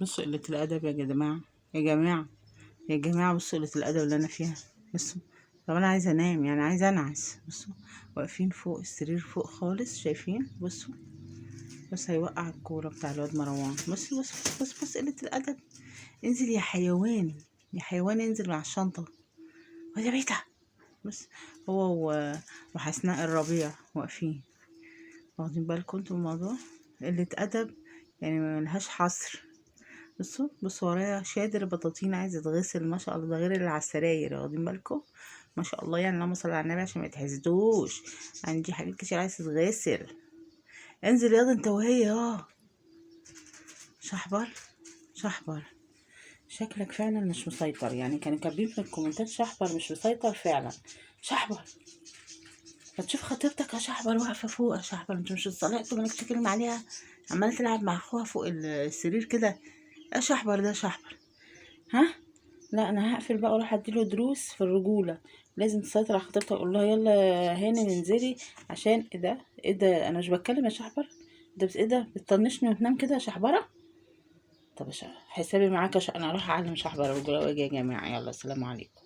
بصوا قلة الأدب يا جماعة، يا جماعة، يا جماعة، بصوا قلة الأدب اللي أنا فيها. بصوا، طب أنا عايزة أنام، يعني عايزة أنعس. بصوا واقفين فوق السرير فوق خالص، شايفين؟ بصوا، بص هيوقع الكورة بتاع الواد مروان. بص بص بص بص بص قلة الأدب. انزل يا حيوان، يا حيوان انزل مع الشنطة. ويا بيتا. بص، هو وحسناء الربيع واقفين، واخدين بالكم انتوا من الموضوع؟ قلة أدب يعني ملهاش حصر. بصوا بصوا ورايا شادر بطاطين عايز يتغسل، ما شاء الله، ده غير اللي على السراير، واخدين بالكم؟ ما شاء الله، يعني اللهم صل على النبي عشان ما يتحسدوش، عندي حاجات كتير عايز تتغسل. انزل ياض انت وهي. شحبر، شحبر، شكلك فعلا مش مسيطر، يعني كانوا كاتبين في الكومنتات شحبر مش مسيطر فعلا. شحبر، هتشوف خطيبتك يا شحبر واقفه فوق. يا شحبر انت مش اتصالحتوا مالكش تكلم عليها، عماله تلعب مع اخوها فوق السرير كده. يا شحبر ده شحبر. ها، لا انا هقفل بقى واروح اديله دروس في الرجوله. لازم تسيطر على خطيبتك، اقول لها يلا هانم انزلي. عشان ايه ده؟ ايه ده؟ انا مش بتكلم يا شحبر. ده بس ايه ده؟ بتطنشني وتنام كده يا شحبره؟ طب حسابي معاك انا اروح اعلم شحبر الرجوله واجي يا جماعه. يلا، السلام عليكم.